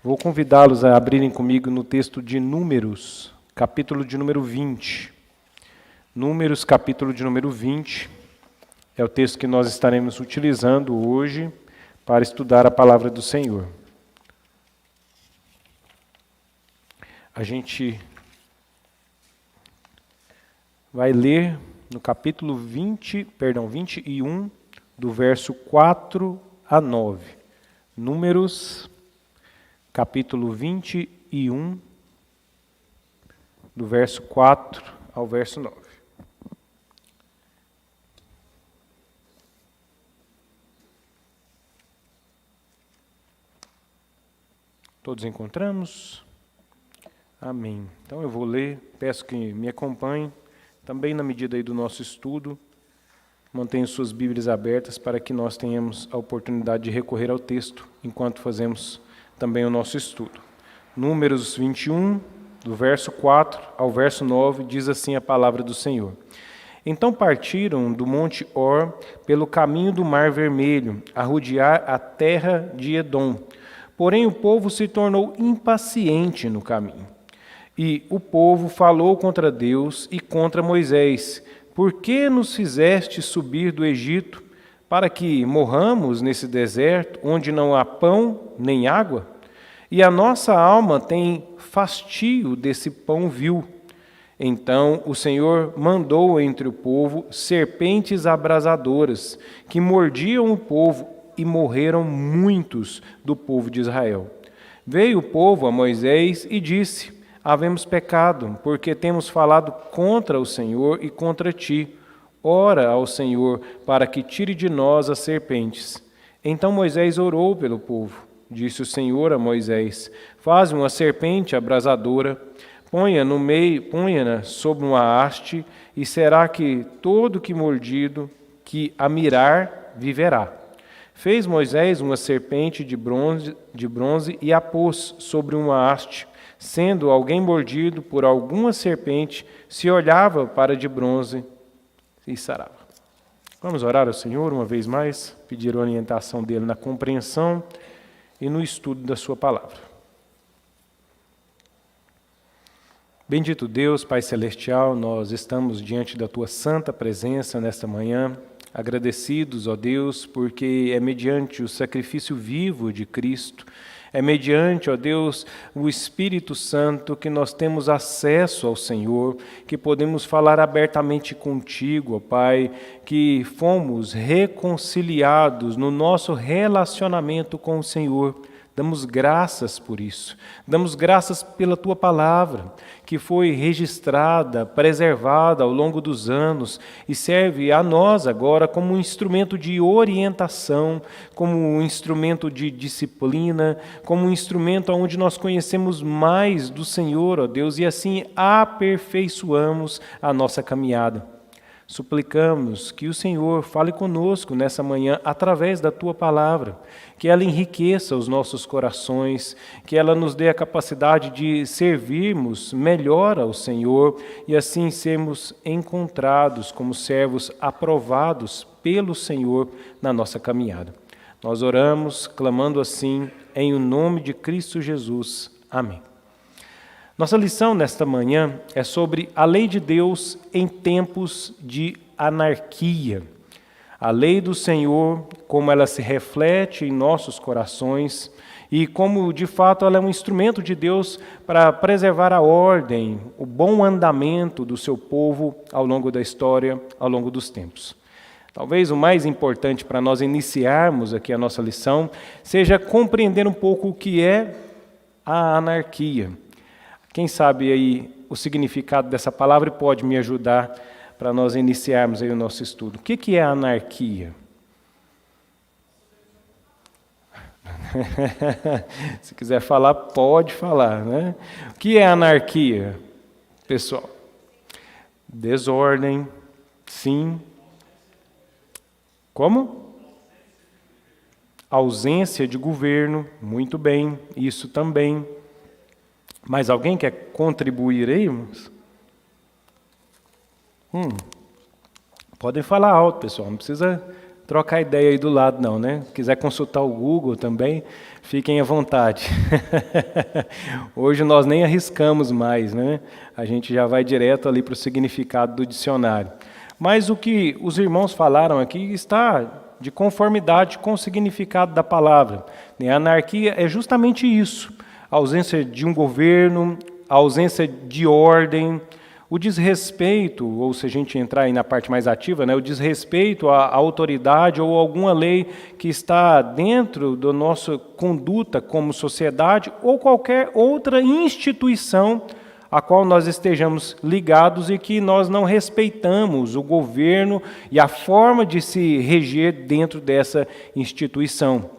Vou convidá-los a abrirem comigo no texto de Números, capítulo de número 20. Números, capítulo de número 20, é o texto que nós estaremos utilizando hoje para estudar a palavra do Senhor. A gente vai ler no capítulo 21, do verso 4 a 9. Números, capítulo 21, do verso 4 ao verso 9. Todos encontramos? Amém. Então eu vou ler, peço que me acompanhem, também na medida aí do nosso estudo. Mantenham suas Bíblias abertas para que nós tenhamos a oportunidade de recorrer ao texto enquanto fazemos também o nosso estudo. Números 21, do verso 4 ao verso 9, diz assim a palavra do Senhor. Então partiram do monte Or pelo caminho do Mar Vermelho, a rodear a terra de Edom. Porém o povo se tornou impaciente no caminho. E o povo falou contra Deus e contra Moisés: Por que nos fizeste subir do Egito, para que morramos nesse deserto, onde não há pão nem água? E a nossa alma tem fastio desse pão vil. Então o Senhor mandou entre o povo serpentes abrasadoras, que mordiam o povo, e morreram muitos do povo de Israel. Veio o povo a Moisés e disse: Havemos pecado, porque temos falado contra o Senhor e contra ti. Ora ao Senhor, para que tire de nós as serpentes. Então Moisés orou pelo povo. Disse o Senhor a Moisés: Faze uma serpente abrasadora, ponha-na sobre uma haste, e será que todo que mordido, que a mirar, viverá. Fez Moisés uma serpente de bronze e a pôs sobre uma haste. Sendo alguém mordido por alguma serpente, se olhava para de bronze e sarava. Vamos orar ao Senhor uma vez mais, pedir a orientação dele na compreensão e no estudo da sua palavra. Bendito Deus, Pai Celestial, nós estamos diante da Tua santa presença nesta manhã, agradecidos, ó Deus, porque é mediante o sacrifício vivo de Cristo, é mediante, ó Deus, o Espírito Santo que nós temos acesso ao Senhor, que podemos falar abertamente contigo, ó Pai, que fomos reconciliados no nosso relacionamento com o Senhor. Damos graças por isso, damos graças pela Tua palavra, que foi registrada, preservada ao longo dos anos e serve a nós agora como um instrumento de orientação, como um instrumento de disciplina, como um instrumento onde nós conhecemos mais do Senhor, ó Deus, e assim aperfeiçoamos a nossa caminhada. Suplicamos que o Senhor fale conosco nessa manhã através da Tua palavra, que ela enriqueça os nossos corações, que ela nos dê a capacidade de servirmos melhor ao Senhor e assim sermos encontrados como servos aprovados pelo Senhor na nossa caminhada. Nós oramos clamando assim em o nome de Cristo Jesus. Amém. Nossa lição nesta manhã é sobre a lei de Deus em tempos de anarquia. A lei do Senhor, como ela se reflete em nossos corações e como, de fato, ela é um instrumento de Deus para preservar a ordem, o bom andamento do seu povo ao longo da história, ao longo dos tempos. Talvez o mais importante para nós iniciarmos aqui a nossa lição seja compreender um pouco o que é a anarquia. Quem sabe aí o significado dessa palavra pode me ajudar para nós iniciarmos aí o nosso estudo. O que é anarquia? Se quiser falar, pode falar, né? O que é anarquia, pessoal? Desordem, sim. Como? Ausência de governo, muito bem, isso também. Mas alguém quer contribuir aí, irmãos? Podem falar alto, pessoal, não precisa trocar ideia aí do lado não, né? Quiser consultar o Google também, fiquem à vontade. Hoje nós nem arriscamos mais, né? A gente já vai direto ali para o significado do dicionário. Mas o que os irmãos falaram aqui está de conformidade com o significado da palavra. A anarquia é justamente isso, a ausência de um governo, a ausência de ordem, o desrespeito, ou se a gente entrar aí na parte mais ativa, né, o desrespeito à autoridade ou alguma lei que está dentro da nossa conduta como sociedade ou qualquer outra instituição a qual nós estejamos ligados e que nós não respeitamos o governo e a forma de se reger dentro dessa instituição.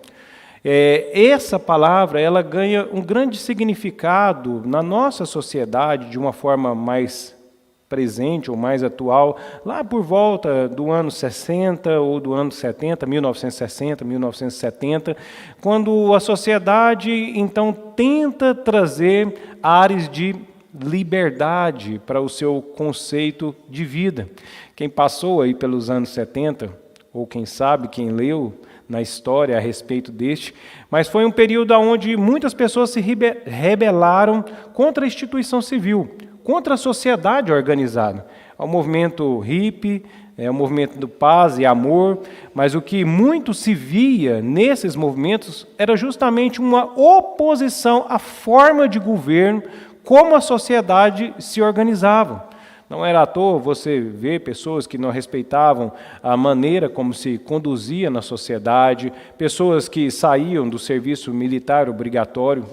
Essa palavra ela ganha um grande significado na nossa sociedade de uma forma mais presente ou mais atual, lá por volta do ano 60 ou do ano 70, 1960, 1970, quando a sociedade então tenta trazer áreas de liberdade para o seu conceito de vida. Quem passou aí pelos anos 70, ou quem sabe, quem leu na história a respeito deste, mas foi um período onde muitas pessoas se rebelaram contra a instituição civil, contra a sociedade organizada, ao movimento hippie, o movimento do paz e amor, mas o que muito se via nesses movimentos era justamente uma oposição à forma de governo, como a sociedade se organizava. Não era à toa você ver pessoas que não respeitavam a maneira como se conduzia na sociedade, pessoas que saíam do serviço militar obrigatório.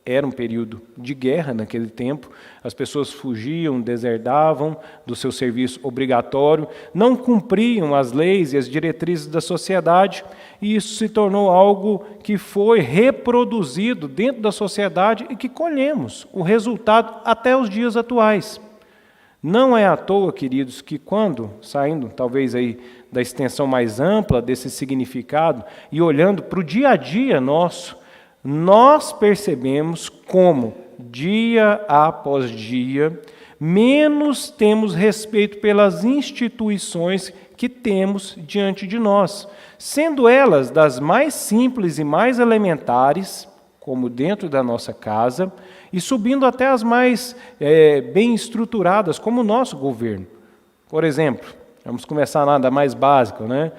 Era um período de guerra naquele tempo, as pessoas fugiam, deserdavam do seu serviço obrigatório, não cumpriam as leis e as diretrizes da sociedade, e isso se tornou algo que foi reproduzido dentro da sociedade e que colhemos o resultado até os dias atuais. Não é à toa, queridos, que quando, saindo talvez aí da extensão mais ampla desse significado e olhando para o dia a dia nosso, nós percebemos como, dia após dia, menos temos respeito pelas instituições que temos diante de nós, sendo elas das mais simples e mais elementares, como dentro da nossa casa, e subindo até as mais bem estruturadas, como o nosso governo. Por exemplo, vamos começar nada mais básico, né?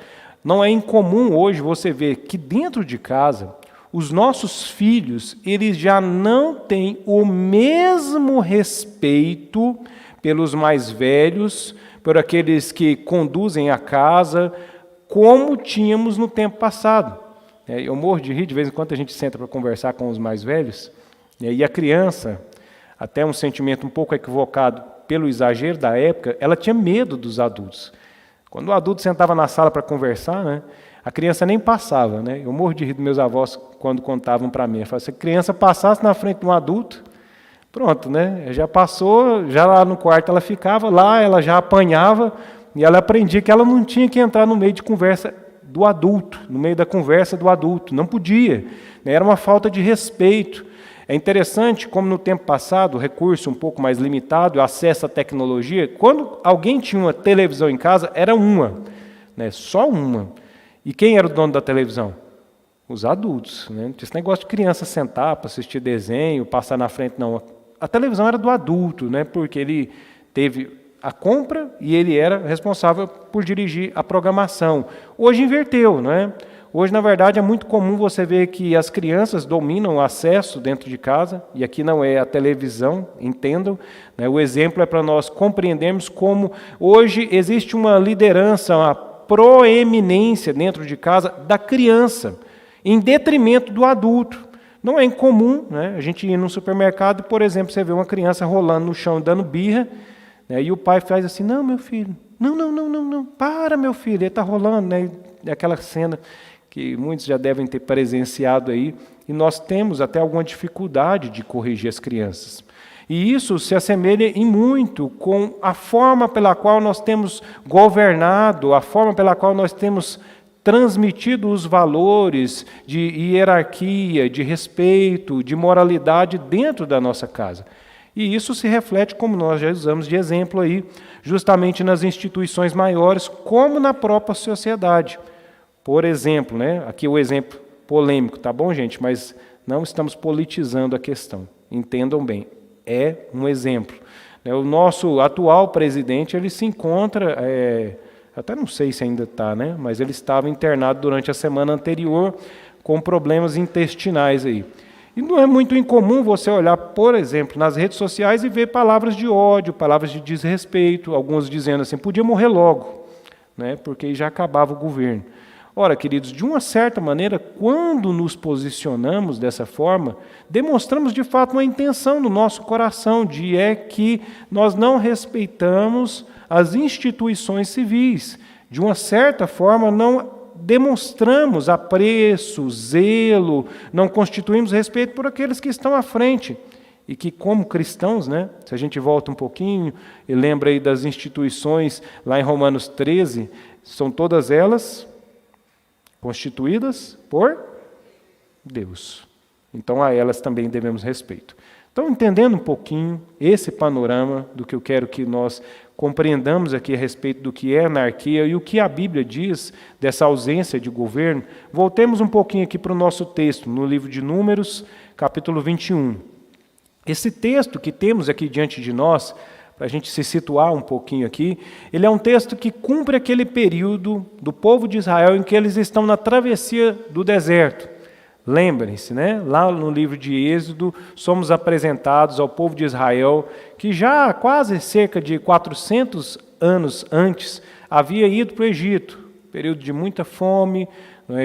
Não é incomum hoje você ver que dentro de casa, os nossos filhos, eles já não têm o mesmo respeito pelos mais velhos, por aqueles que conduzem a casa, como tínhamos no tempo passado. Eu morro de rir, de vez em quando a gente senta para conversar com os mais velhos, e a criança, até um sentimento um pouco equivocado pelo exagero da época, ela tinha medo dos adultos. Quando o adulto sentava na sala para conversar, né, a criança nem passava, né? Eu morro de rir dos meus avós quando contavam para mim. Eu falava, se a criança passasse na frente de um adulto, pronto, né? Já passou, já lá no quarto ela ficava, lá ela já apanhava, e ela aprendia que ela não tinha que entrar no meio de conversa do adulto, no meio da conversa do adulto, não podia, né? Era uma falta de respeito. É interessante como no tempo passado, o recurso um pouco mais limitado, o acesso à tecnologia, quando alguém tinha uma televisão em casa, era uma, né? Só uma. E quem era o dono da televisão? Os adultos. Né? Não tinha esse negócio de criança sentar para assistir desenho, passar na frente, não. A televisão era do adulto, né? Porque ele teve a compra e ele era responsável por dirigir a programação. Hoje inverteu, não é? Hoje, na verdade, é muito comum você ver que as crianças dominam o acesso dentro de casa, e aqui não é a televisão, entendam, né? O exemplo é para nós compreendermos como hoje existe uma liderança, uma proeminência dentro de casa da criança, em detrimento do adulto. Não é incomum, né? A gente ir num supermercado, por exemplo, você vê uma criança rolando no chão, dando birra, né? E o pai faz assim, não, meu filho, não, para, meu filho, ele está rolando, né? É aquela cena que muitos já devem ter presenciado aí, e nós temos até alguma dificuldade de corrigir as crianças. E isso se assemelha em muito com a forma pela qual nós temos governado, a forma pela qual nós temos transmitido os valores de hierarquia, de respeito, de moralidade dentro da nossa casa. E isso se reflete, como nós já usamos de exemplo aí, justamente nas instituições maiores, como na própria sociedade. Por exemplo, né? Aqui o exemplo polêmico, tá bom, gente? Mas não estamos politizando a questão. Entendam bem, é um exemplo. O nosso atual presidente, ele se encontra, até não sei se ainda está, né? Mas ele estava internado durante a semana anterior com problemas intestinais aí. E não é muito incomum você olhar, por exemplo, nas redes sociais e ver palavras de ódio, palavras de desrespeito, alguns dizendo assim, podia morrer logo, né? Porque já acabava o governo. Ora, queridos, de uma certa maneira, quando nos posicionamos dessa forma, demonstramos de fato uma intenção no nosso coração, que nós não respeitamos as instituições civis. De uma certa forma, não demonstramos apreço, zelo, não constituímos respeito por aqueles que estão à frente. E que, como cristãos, né, se a gente volta um pouquinho e lembra aí das instituições lá em Romanos 13, são todas elas constituídas por Deus. Então, a elas também devemos respeito. Então, entendendo um pouquinho esse panorama do que eu quero que nós compreendamos aqui a respeito do que é anarquia e o que a Bíblia diz dessa ausência de governo, voltemos um pouquinho aqui para o nosso texto, no livro de Números, capítulo 21. Esse texto que temos aqui diante de nós, para a gente se situar um pouquinho aqui, ele é um texto que cumpre aquele período do povo de Israel em que eles estão na travessia do deserto. Lembrem-se, né? Lá no livro de Êxodo, somos apresentados ao povo de Israel, que já há quase cerca de 400 anos antes havia ido para o Egito, período de muita fome.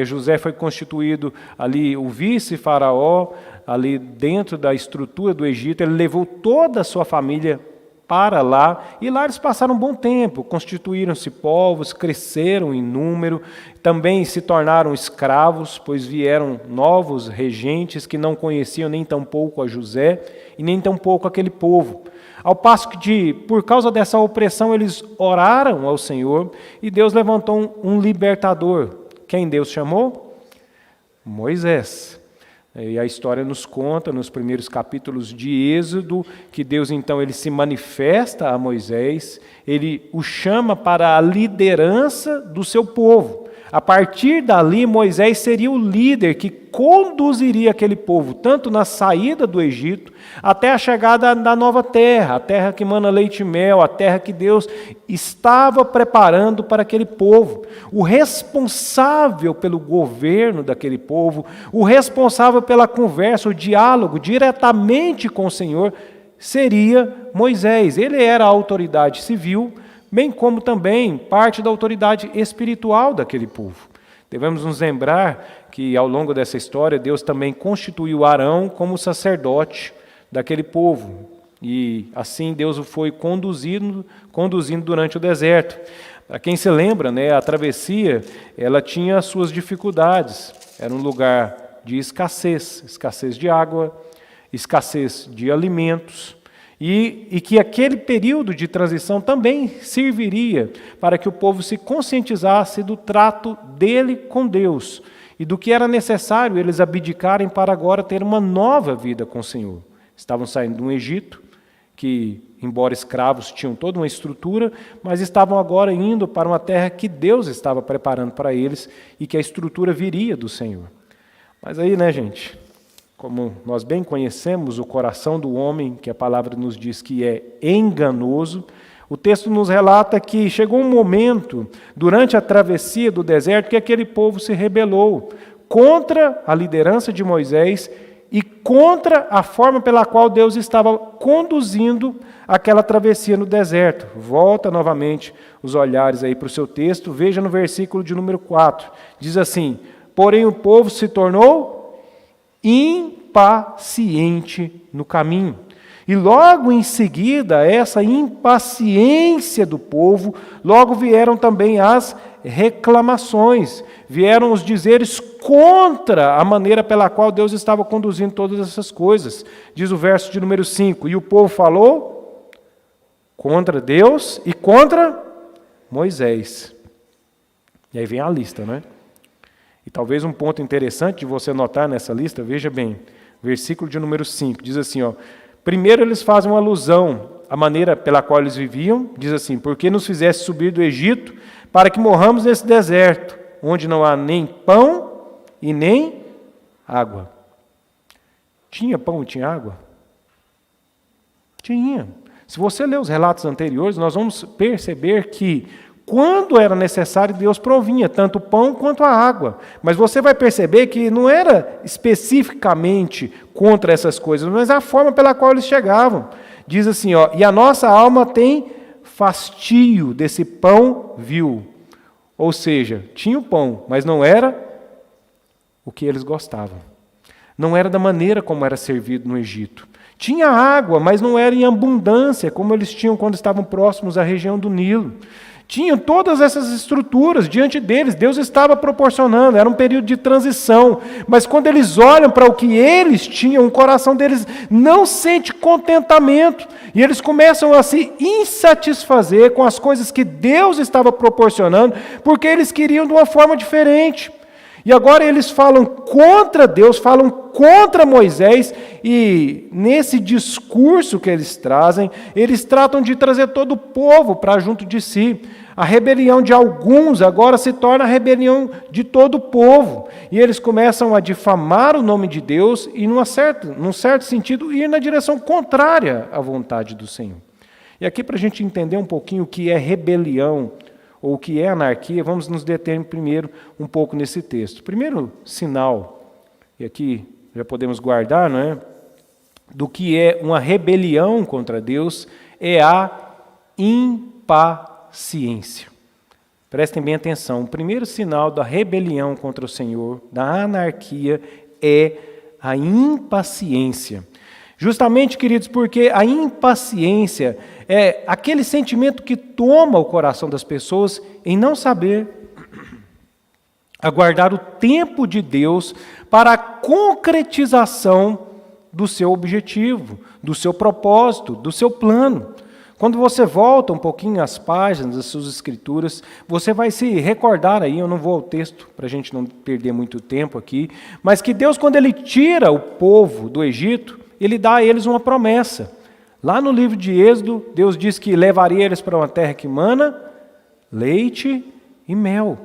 José foi constituído ali o vice-faraó, ali dentro da estrutura do Egito, ele levou toda a sua família para lá, e lá eles passaram um bom tempo, constituíram-se povos, cresceram em número, também se tornaram escravos, pois vieram novos regentes que não conheciam nem tampouco a José e nem tampouco aquele povo. Ao passo que, por causa dessa opressão, eles oraram ao Senhor e Deus levantou um libertador. Quem Deus chamou? Moisés. E a história nos conta, nos primeiros capítulos de Êxodo, que Deus então ele se manifesta a Moisés, ele o chama para a liderança do seu povo. A partir dali, Moisés seria o líder que conduziria aquele povo, tanto na saída do Egito, até a chegada da nova terra, a terra que emana leite e mel, a terra que Deus estava preparando para aquele povo. O responsável pelo governo daquele povo, o responsável pela conversa, o diálogo diretamente com o Senhor, seria Moisés. Ele era a autoridade civil, bem como também parte da autoridade espiritual daquele povo. Devemos nos lembrar que, ao longo dessa história, Deus também constituiu Arão como sacerdote daquele povo. E assim Deus o foi conduzindo durante o deserto. Para quem se lembra, né, a travessia ela tinha suas dificuldades. Era um lugar de escassez de água, escassez de alimentos. E que aquele período de transição também serviria para que o povo se conscientizasse do trato dele com Deus e do que era necessário eles abdicarem para agora ter uma nova vida com o Senhor. Estavam saindo do Egito, que, embora escravos, tinham toda uma estrutura, mas estavam agora indo para uma terra que Deus estava preparando para eles e que a estrutura viria do Senhor. Mas aí, né, gente? Como nós bem conhecemos o coração do homem, que a palavra nos diz que é enganoso, o texto nos relata que chegou um momento, durante a travessia do deserto, que aquele povo se rebelou contra a liderança de Moisés e contra a forma pela qual Deus estava conduzindo aquela travessia no deserto. Volta novamente os olhares aí para o seu texto, veja no versículo de número 4, diz assim: porém o povo se tornou impaciente no caminho. E logo em seguida, essa impaciência do povo, logo vieram também as reclamações, vieram os dizeres contra a maneira pela qual Deus estava conduzindo todas essas coisas. Diz o verso de número 5, e o povo falou contra Deus e contra Moisés. E aí vem a lista, né? E talvez um ponto interessante de você notar nessa lista, veja bem, versículo de número 5, diz assim, Primeiro eles fazem uma alusão à maneira pela qual eles viviam, diz assim, porque nos fizesse subir do Egito, para que morramos nesse deserto, onde não há nem pão e nem água. Tinha pão e tinha água? Tinha. Se você ler os relatos anteriores, nós vamos perceber que quando era necessário, Deus provinha tanto o pão quanto a água. Mas você vai perceber que não era especificamente contra essas coisas, mas a forma pela qual eles chegavam. Diz assim, ó, e a nossa alma tem fastio desse pão vil. Ou seja, tinha o pão, mas não era o que eles gostavam. Não era da maneira como era servido no Egito. Tinha água, mas não era em abundância, como eles tinham quando estavam próximos à região do Nilo. Tinham todas essas estruturas diante deles, Deus estava proporcionando, era um período de transição. Mas quando eles olham para o que eles tinham, o coração deles não sente contentamento. E eles começam a se insatisfazer com as coisas que Deus estava proporcionando, porque eles queriam de uma forma diferente. E agora eles falam contra Deus, falam contra Moisés, e nesse discurso que eles trazem, eles tratam de trazer todo o povo para junto de si. A rebelião de alguns agora se torna a rebelião de todo o povo. E eles começam a difamar o nome de Deus e, num certo sentido, ir na direção contrária à vontade do Senhor. E aqui, para a gente entender um pouquinho o que é rebelião, ou o que é anarquia, vamos nos deter primeiro um pouco nesse texto. O primeiro sinal, e aqui já podemos guardar, não é? Do que é uma rebelião contra Deus, é a impaciência. Prestem bem atenção, o primeiro sinal da rebelião contra o Senhor, da anarquia, é a impaciência. Justamente, queridos, porque a impaciência é aquele sentimento que toma o coração das pessoas em não saber aguardar o tempo de Deus para a concretização do seu objetivo, do seu propósito, do seu plano. Quando você volta um pouquinho às páginas das suas escrituras, você vai se recordar aí, eu não vou ao texto para a gente não perder muito tempo aqui, mas que Deus, quando Ele tira o povo do Egito, Ele dá a eles uma promessa. Lá no livro de Êxodo, Deus diz que levaria eles para uma terra que mana leite e mel.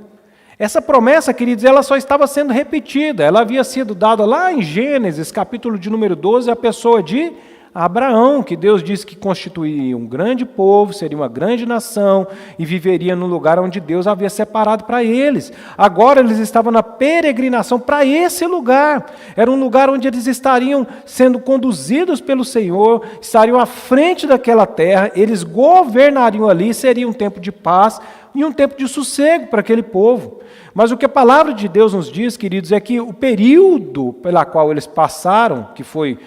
Essa promessa, queridos, ela só estava sendo repetida. Ela havia sido dada lá em Gênesis, capítulo de número 12, à pessoa de Abraão, que Deus disse que constituiria um grande povo, seria uma grande nação e viveria no lugar onde Deus havia separado para eles. Agora eles estavam na peregrinação para esse lugar. Era um lugar onde eles estariam sendo conduzidos pelo Senhor, estariam à frente daquela terra, eles governariam ali, seria um tempo de paz e um tempo de sossego para aquele povo. Mas o que a palavra de Deus nos diz, queridos, é que o período pela qual eles passaram, que foi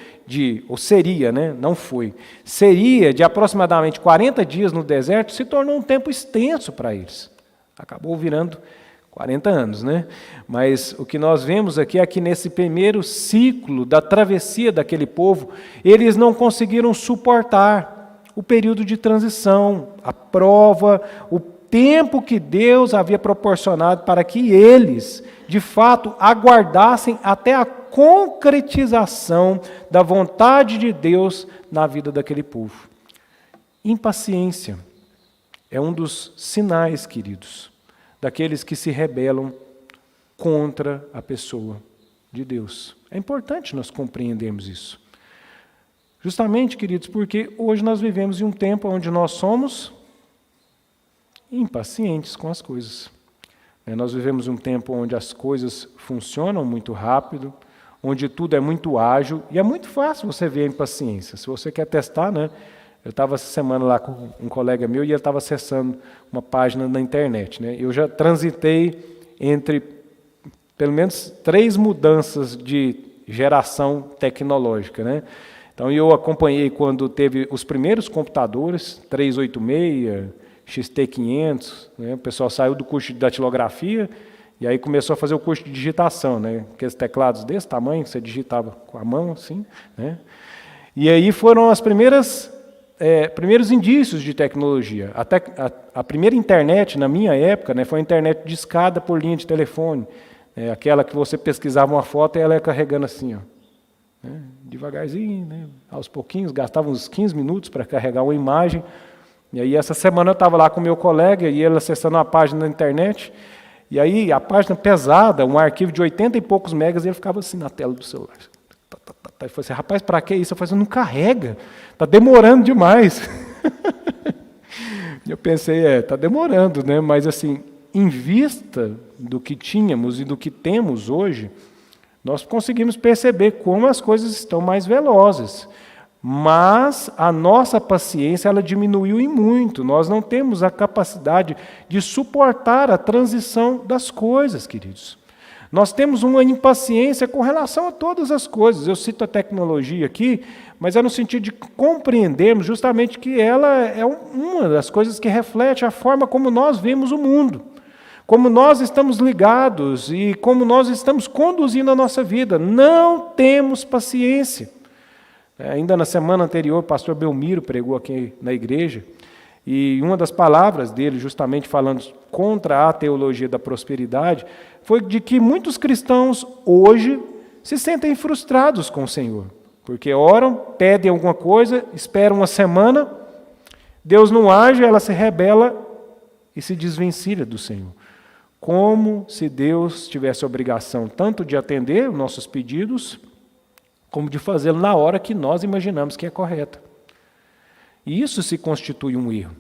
seria de aproximadamente 40 dias no deserto, se tornou um tempo extenso para eles. Acabou virando 40 anos, né? Mas o que nós vemos aqui é que nesse primeiro ciclo da travessia daquele povo, eles não conseguiram suportar o período de transição, a prova, o tempo que Deus havia proporcionado para que eles, de fato, aguardassem até a concretização da vontade de Deus na vida daquele povo. Impaciência é um dos sinais, queridos, daqueles que se rebelam contra a pessoa de Deus. É importante nós compreendermos isso. Justamente, queridos, porque hoje nós vivemos em um tempo onde nós somos impacientes com as coisas. Nós vivemos um tempo onde as coisas funcionam muito rápido, onde tudo é muito ágil, e é muito fácil você ver a impaciência. Se você quer testar, né? Eu estava essa semana lá com um colega meu e ele estava acessando uma página na internet. Né? Eu já transitei entre pelo menos 3 mudanças de geração tecnológica. Né? Então eu acompanhei quando teve os primeiros computadores, 386, XT500, né? O pessoal saiu do curso de datilografia e aí começou a fazer o curso de digitação, né? Aqueles teclados desse tamanho, que você digitava com a mão, assim, né? E aí foram as primeiros indícios de tecnologia. Até a primeira internet, na minha época, né, foi a internet discada por linha de telefone, aquela que você pesquisava uma foto e ela ia carregando assim, ó. né? Devagarzinho, né? Aos pouquinhos, gastava uns 15 minutos para carregar uma imagem. E aí essa semana eu estava lá com meu colega e ele acessando uma página na internet, e aí a página pesada, um arquivo de 80 e poucos megas, e ele ficava assim na tela do celular. Ele falou assim, rapaz, para que isso? Eu falei assim, não carrega, está demorando demais. Eu pensei, está demorando, né? Mas assim, em vista do que tínhamos e do que temos hoje, nós conseguimos perceber como as coisas estão mais velozes. Mas a nossa paciência, ela diminuiu em muito. Nós não temos a capacidade de suportar a transição das coisas, queridos. Nós temos uma impaciência com relação a todas as coisas. Eu cito a tecnologia aqui, mas é no sentido de compreendermos justamente que ela é uma das coisas que reflete a forma como nós vemos o mundo, como nós estamos ligados e como nós estamos conduzindo a nossa vida. Não temos paciência. Ainda na semana anterior, o pastor Belmiro pregou aqui na igreja, e uma das palavras dele, justamente falando contra a teologia da prosperidade, foi de que muitos cristãos hoje se sentem frustrados com o Senhor, porque oram, pedem alguma coisa, esperam uma semana, Deus não age, ela se rebela e se desvencilha do Senhor. Como se Deus tivesse a obrigação tanto de atender os nossos pedidos, como de fazê-lo na hora que nós imaginamos que é correta. E isso se constitui um erro.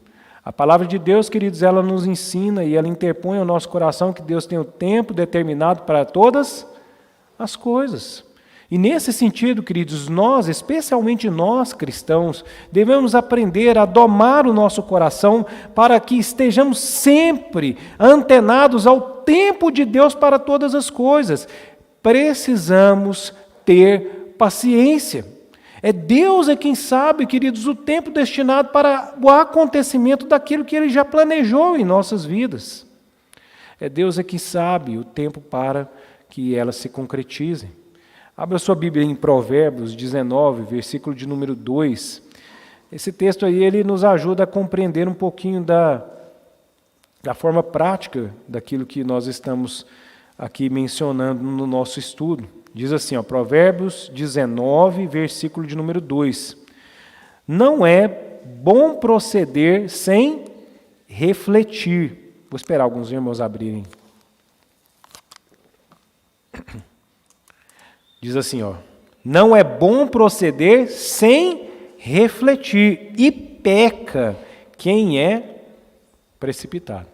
A palavra de Deus, queridos, ela nos ensina e ela interpõe ao nosso coração que Deus tem o tempo determinado para todas as coisas. E nesse sentido, queridos, nós, especialmente nós cristãos, devemos aprender a domar o nosso coração para que estejamos sempre antenados ao tempo de Deus para todas as coisas. Precisamos ter paciência. É Deus quem sabe, queridos, o tempo destinado para o acontecimento daquilo que Ele já planejou em nossas vidas. É Deus quem sabe o tempo para que elas se concretizem. Abra sua Bíblia em Provérbios 19, versículo de número 2. Esse texto aí, ele nos ajuda a compreender um pouquinho da forma prática daquilo que nós estamos aqui mencionando no nosso estudo. Diz assim, Provérbios 19, versículo de número 2. Não é bom proceder sem refletir. Vou esperar alguns irmãos abrirem. Diz assim, não é bom proceder sem refletir, e peca quem é precipitado.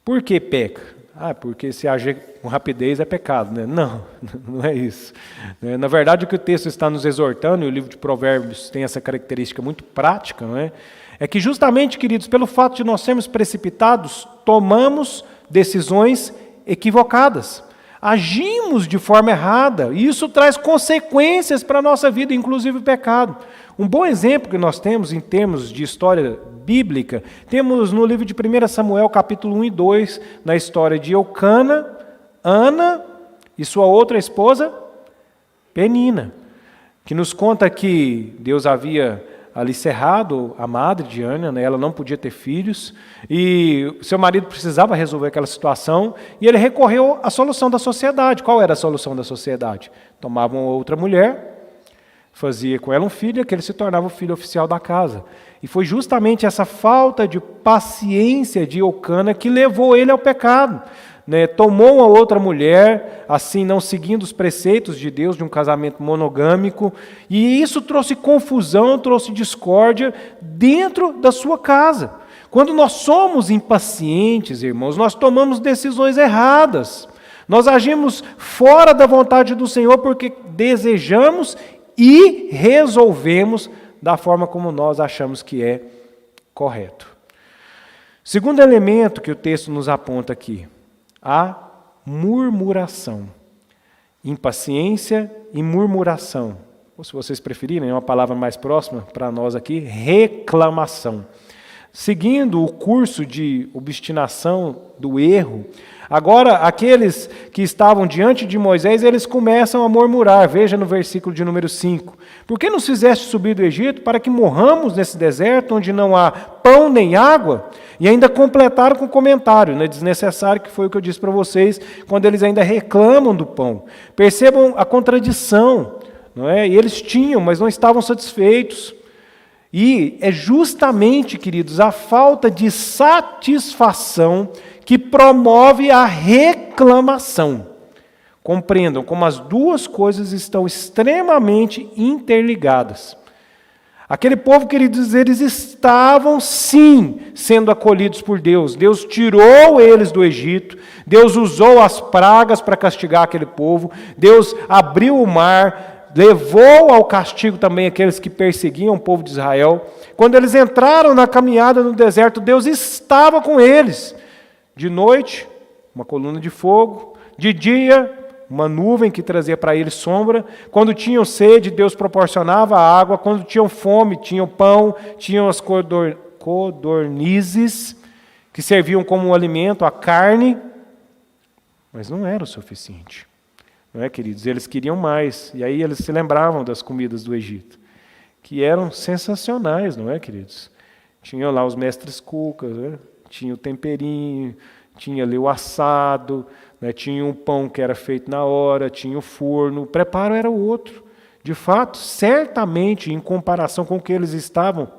Por que peca? Porque se agir com rapidez é pecado, né? Não, não é isso. Na verdade, o que o texto está nos exortando, e o livro de Provérbios tem essa característica muito prática, não é? É que justamente, queridos, pelo fato de nós sermos precipitados, tomamos decisões equivocadas. Agimos de forma errada, e isso traz consequências para a nossa vida, inclusive o pecado. Um bom exemplo que nós temos em termos de história bíblica, temos no livro de 1 Samuel, capítulo 1 e 2, na história de Eucana, Ana e sua outra esposa, Penina, que nos conta que Deus havia ali cerrado a madre de Ana, né? Ela não podia ter filhos, e seu marido precisava resolver aquela situação, e ele recorreu à solução da sociedade. Qual era a solução da sociedade? Tomava uma outra mulher, fazia com ela um filho, e aquele se tornava o filho oficial da casa. E foi justamente essa falta de paciência de Eucana que levou ele ao pecado. Tomou uma outra mulher, assim não seguindo os preceitos de Deus de um casamento monogâmico, e isso trouxe confusão, trouxe discórdia dentro da sua casa. Quando nós somos impacientes, irmãos, nós tomamos decisões erradas. Nós agimos fora da vontade do Senhor porque desejamos e resolvemos da forma como nós achamos que é correto. Segundo elemento que o texto nos aponta aqui, a murmuração. Impaciência e murmuração. Ou, se vocês preferirem, é uma palavra mais próxima para nós aqui, reclamação. Seguindo o curso de obstinação do erro, agora aqueles que estavam diante de Moisés, eles começam a murmurar. Veja no versículo de número 5. Por que nos fizeste subir do Egito para que morramos nesse deserto onde não há pão nem água? E ainda completaram com comentário, desnecessário, que foi o que eu disse para vocês, quando eles ainda reclamam do pão. Percebam a contradição. não é? E eles tinham, mas não estavam satisfeitos. E é justamente, queridos, a falta de satisfação que promove a reclamação. Compreendam como as duas coisas estão extremamente interligadas. Aquele povo, queridos, eles estavam sim sendo acolhidos por Deus. Deus tirou eles do Egito, Deus usou as pragas para castigar aquele povo, Deus abriu o mar, levou ao castigo também aqueles que perseguiam o povo de Israel. Quando eles entraram na caminhada no deserto, Deus estava com eles. De noite, uma coluna de fogo, de dia, uma nuvem que trazia para eles sombra. Quando tinham sede, Deus proporcionava água. Quando tinham fome, tinham pão, tinham as codornizes, que serviam como um alimento, a carne. Mas não era o suficiente. Não é, queridos? Eles queriam mais. E aí eles se lembravam das comidas do Egito, que eram sensacionais, não é, queridos? Tinham lá os mestres cucas, né? Tinha o temperinho, tinha ali o assado, né? Tinha um pão que era feito na hora, tinha o forno, o preparo era outro. De fato, certamente, em comparação com o que eles estavam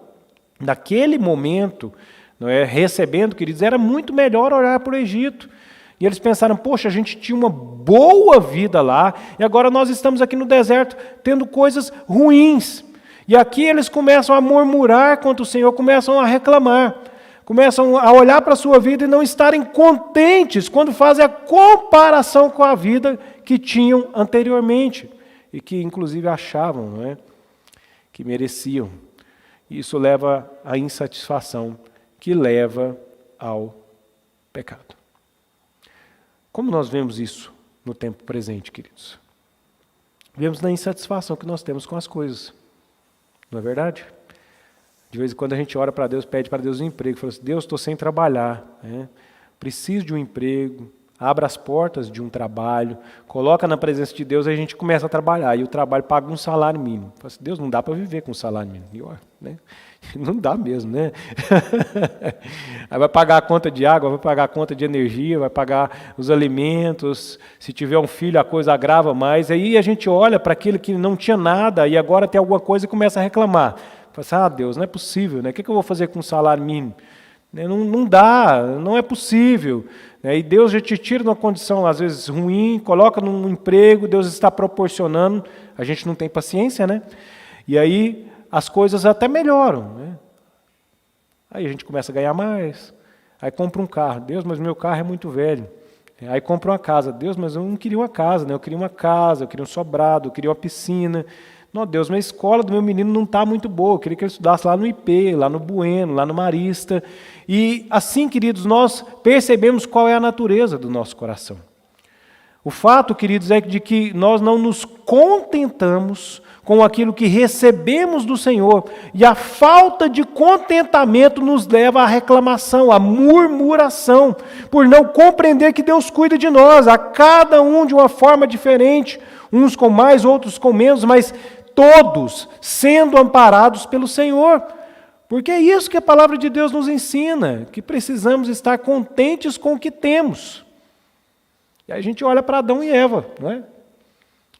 naquele momento, não é, recebendo, queridos, era muito melhor olhar para o Egito. E eles pensaram, poxa, a gente tinha uma boa vida lá, e agora nós estamos aqui no deserto tendo coisas ruins. E aqui eles começam a murmurar contra o Senhor, começam a reclamar, começam a olhar para a sua vida e não estarem contentes quando fazem a comparação com a vida que tinham anteriormente, e que inclusive achavam, não é, que mereciam. E isso leva à insatisfação, que leva ao pecado. Como nós vemos isso no tempo presente, queridos? Vemos na insatisfação que nós temos com as coisas. Não é verdade? De vez em quando a gente ora para Deus, pede para Deus um emprego. Fala assim, Deus, estou sem trabalhar. Né? Preciso de um emprego. Abra as portas de um trabalho. Coloca na presença de Deus e a gente começa a trabalhar. E o trabalho paga um salário mínimo. Fala assim, Deus, não dá para viver com um salário mínimo. E, ó, né? Não dá mesmo, né? Aí vai pagar a conta de água, vai pagar a conta de energia, vai pagar os alimentos. Se tiver um filho, a coisa agrava mais. Aí a gente olha para aquele que não tinha nada e agora tem alguma coisa e começa a reclamar. Fala assim, Deus, não é possível, né? O que eu vou fazer com um salário mínimo? Não dá, não é possível. E Deus já te tira de uma condição, às vezes, ruim, coloca num emprego, Deus está proporcionando. A gente não tem paciência, né? E aí as coisas até melhoram, né? Aí a gente começa a ganhar mais, aí compra um carro, Deus, mas meu carro é muito velho. Aí compra uma casa, Deus, mas eu não queria uma casa, né? Eu queria uma casa, eu queria um sobrado, eu queria uma piscina. Não, Deus, mas a escola do meu menino não está muito boa, eu queria que ele estudasse lá no IP, lá no Bueno, lá no Marista. E assim, queridos, nós percebemos qual é a natureza do nosso coração. O fato, queridos, é de que nós não nos contentamos com aquilo que recebemos do Senhor, e a falta de contentamento nos leva à reclamação, à murmuração, por não compreender que Deus cuida de nós, a cada um de uma forma diferente, uns com mais, outros com menos, mas todos sendo amparados pelo Senhor. Porque é isso que a palavra de Deus nos ensina, que precisamos estar contentes com o que temos. E aí a gente olha para Adão e Eva, não é?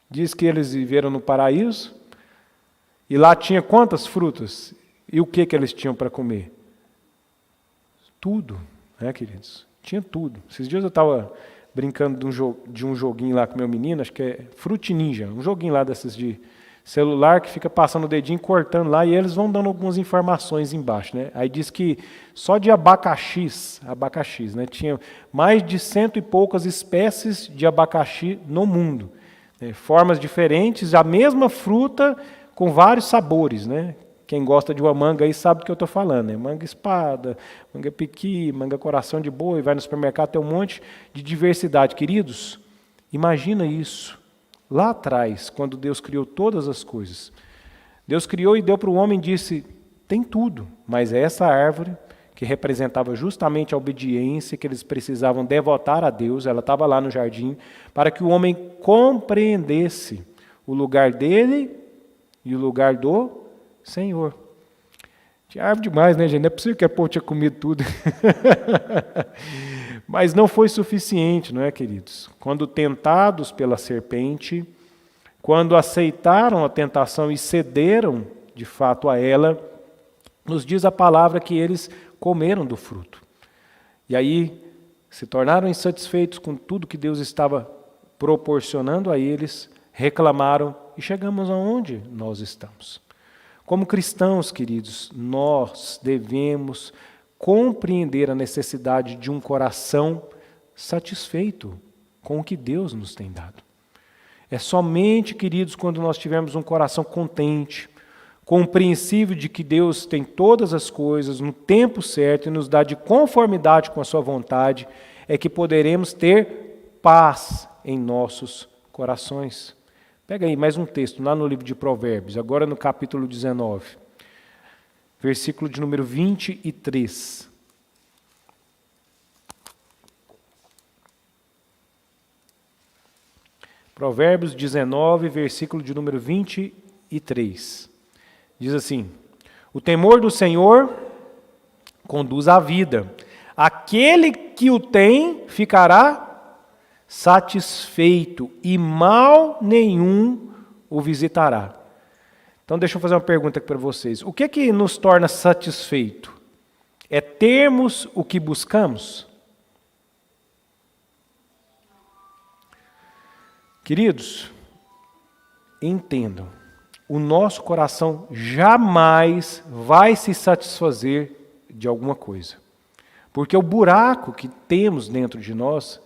Diz que eles viveram no paraíso, e lá tinha quantas frutas? E o que eles tinham para comer? Tudo, né, queridos? Tinha tudo. Esses dias eu estava brincando de um joguinho lá com meu menino, acho que é Fruit Ninja, um joguinho lá desses de celular que fica passando o dedinho, cortando lá, e eles vão dando algumas informações embaixo, né? Aí diz que só de abacaxis, né, tinha mais de 100 e poucas espécies de abacaxi no mundo. Formas diferentes, a mesma fruta com vários sabores, né? Quem gosta de uma manga aí sabe do que eu estou falando, né? Manga espada, manga piqui, manga coração de boi, vai no supermercado, tem um monte de diversidade. Queridos, imagina isso, lá atrás, quando Deus criou todas as coisas. Deus criou e deu para o homem e disse, tem tudo, mas essa árvore, que representava justamente a obediência que eles precisavam devotar a Deus, ela estava lá no jardim, para que o homem compreendesse o lugar dele e o lugar do Senhor. Tinha árvore demais, né, gente? Não é possível que a povo tinha comido tudo. Mas não foi suficiente, não é, queridos? Quando tentados pela serpente, quando aceitaram a tentação e cederam, de fato, a ela, nos diz a palavra que eles comeram do fruto. E aí se tornaram insatisfeitos com tudo que Deus estava proporcionando a eles, reclamaram e chegamos aonde nós estamos. Como cristãos, queridos, nós devemos compreender a necessidade de um coração satisfeito com o que Deus nos tem dado. É somente, queridos, quando nós tivermos um coração contente, compreensível de que Deus tem todas as coisas no tempo certo e nos dá de conformidade com a sua vontade, é que poderemos ter paz em nossos corações. Pega aí mais um texto, lá no livro de Provérbios, agora no capítulo 19, versículo de número 23. Provérbios 19, versículo de número 23. Diz assim: o temor do Senhor conduz à vida. Aquele que o tem ficará satisfeito e mal nenhum o visitará. Então deixa eu fazer uma pergunta aqui para vocês. O que é que nos torna satisfeito? É termos o que buscamos? Queridos, entendam, o nosso coração jamais vai se satisfazer de alguma coisa. Porque o buraco que temos dentro de nós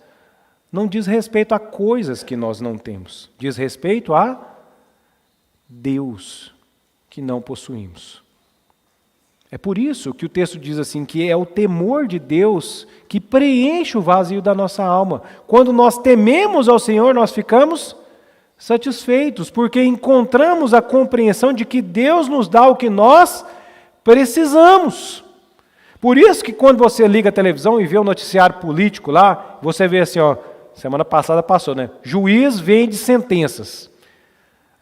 não diz respeito a coisas que nós não temos. Diz respeito a Deus que não possuímos. É por isso que o texto diz assim, que é o temor de Deus que preenche o vazio da nossa alma. Quando nós tememos ao Senhor, nós ficamos satisfeitos, porque encontramos a compreensão de que Deus nos dá o que nós precisamos. Por isso que quando você liga a televisão e vê o noticiário político lá, você vê assim, semana passada passou, né? Juiz vende sentenças.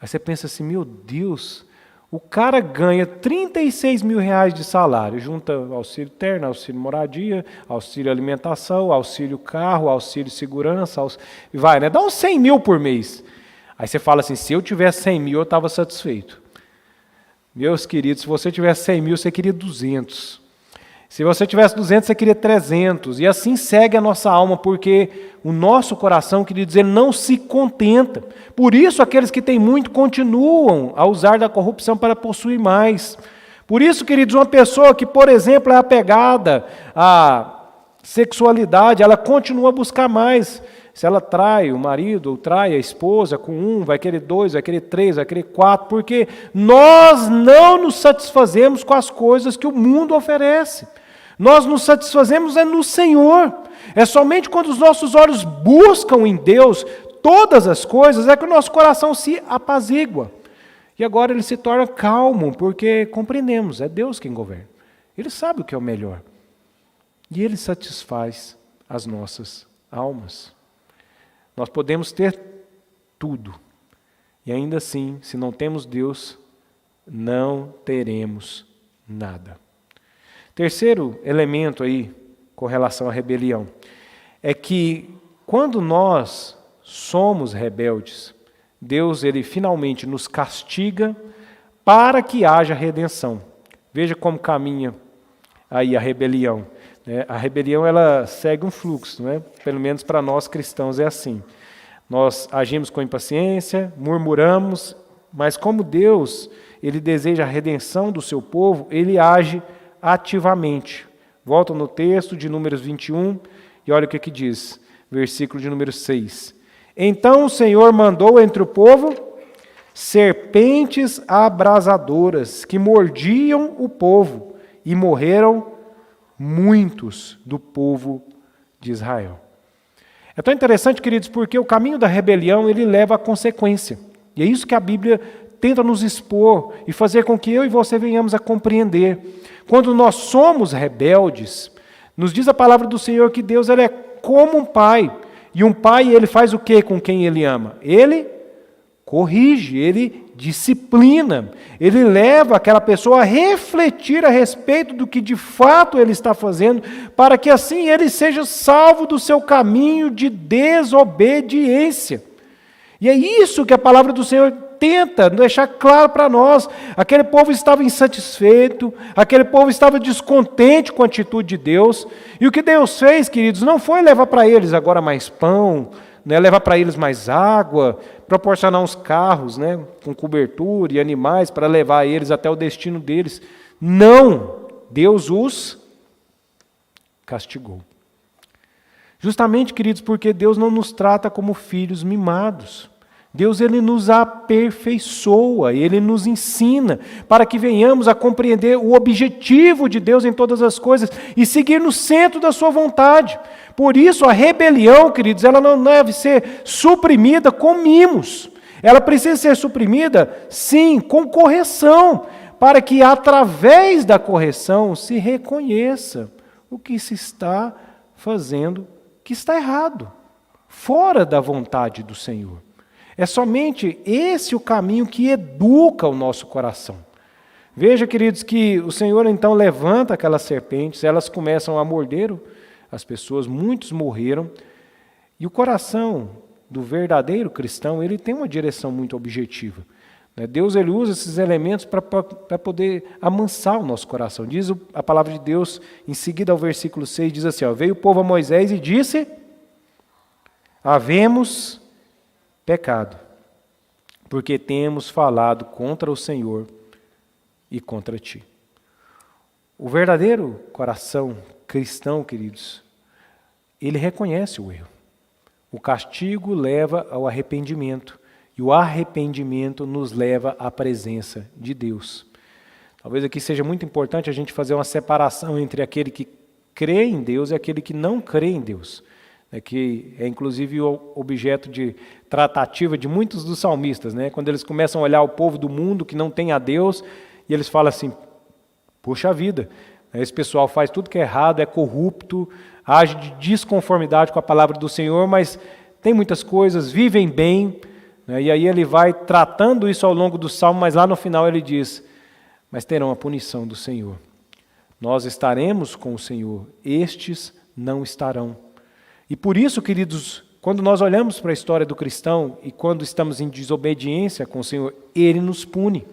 Aí você pensa assim, meu Deus, o cara ganha 36 mil reais de salário, junta auxílio terno, auxílio moradia, auxílio alimentação, auxílio carro, auxílio segurança, e vai, né? Dá uns 100 mil por mês. Aí você fala assim, se eu tivesse 100 mil, eu estava satisfeito. Meus queridos, se você tivesse 100 mil, você queria 200. Se você tivesse 200, você queria 300. E assim segue a nossa alma, porque o nosso coração, queria dizer, não se contenta. Por isso, aqueles que têm muito continuam a usar da corrupção para possuir mais. Por isso, queridos, uma pessoa que, por exemplo, é apegada à sexualidade, ela continua a buscar mais. Se ela trai o marido ou trai a esposa com um, vai querer 2, vai querer 3, vai querer 4, porque nós não nos satisfazemos com as coisas que o mundo oferece. Nós nos satisfazemos no Senhor. É somente quando os nossos olhos buscam em Deus todas as coisas, é que o nosso coração se apazigua. E agora ele se torna calmo, porque compreendemos, é Deus quem governa. Ele sabe o que é o melhor. E Ele satisfaz as nossas almas. Nós podemos ter tudo. E ainda assim, se não temos Deus, não teremos nada. Terceiro elemento aí, com relação à rebelião, é que quando nós somos rebeldes, Deus ele finalmente nos castiga para que haja redenção. Veja como caminha aí a rebelião. A rebelião ela segue um fluxo, não é? Pelo menos para nós cristãos é assim. Nós agimos com impaciência, murmuramos, mas como Deus ele deseja a redenção do seu povo, ele age ativamente. Volta no texto de Números 21 e olha o que diz, versículo de número 6. Então o Senhor mandou entre o povo serpentes abrasadoras que mordiam o povo e morreram muitos do povo de Israel. É tão interessante, queridos, porque o caminho da rebelião ele leva à consequência. E é isso que a Bíblia tenta nos expor e fazer com que eu e você venhamos a compreender. Quando nós somos rebeldes, nos diz a palavra do Senhor que Deus ele é como um pai. E um pai, ele faz o que com quem ele ama? Ele corrige, ele disciplina, ele leva aquela pessoa a refletir a respeito do que de fato ele está fazendo, para que assim ele seja salvo do seu caminho de desobediência. E é isso que a palavra do Senhor tenta deixar claro para nós. Aquele povo estava insatisfeito, aquele povo estava descontente com a atitude de Deus. E o que Deus fez, queridos, não foi levar para eles agora mais pão, né, levar para eles mais água, proporcionar uns carros, né, com cobertura e animais para levar eles até o destino deles. Não! Deus os castigou. Justamente, queridos, porque Deus não nos trata como filhos mimados. Deus, Ele nos aperfeiçoa, Ele nos ensina para que venhamos a compreender o objetivo de Deus em todas as coisas e seguir no centro da sua vontade. Por isso, a rebelião, queridos, ela não deve ser suprimida com mimos. Ela precisa ser suprimida, sim, com correção, para que através da correção se reconheça o que se está fazendo que está errado, fora da vontade do Senhor. É somente esse o caminho que educa o nosso coração. Veja, queridos, que o Senhor então levanta aquelas serpentes, elas começam a morder as pessoas, muitos morreram, e o coração do verdadeiro cristão, ele tem uma direção muito objetiva. Deus, ele usa esses elementos para poder amansar o nosso coração. Diz a palavra de Deus, em seguida ao versículo 6, diz assim, veio o povo a Moisés e disse, havemos pecado, porque temos falado contra o Senhor e contra ti. O verdadeiro coração cristão, queridos, ele reconhece o erro. O castigo leva ao arrependimento. E o arrependimento nos leva à presença de Deus. Talvez aqui seja muito importante a gente fazer uma separação entre aquele que crê em Deus e aquele que não crê em Deus. Que é inclusive o objeto de tratativa de muitos dos salmistas. Quando eles começam a olhar o povo do mundo que não tem a Deus, e eles falam assim, puxa vida, esse pessoal faz tudo que é errado, é corrupto, age de desconformidade com a palavra do Senhor, mas tem muitas coisas, vivem bem. E aí ele vai tratando isso ao longo do Salmo, mas lá no final ele diz, mas terão a punição do Senhor. Nós estaremos com o Senhor, estes não estarão. E por isso, queridos, quando nós olhamos para a história do cristão e quando estamos em desobediência com o Senhor, Ele nos pune.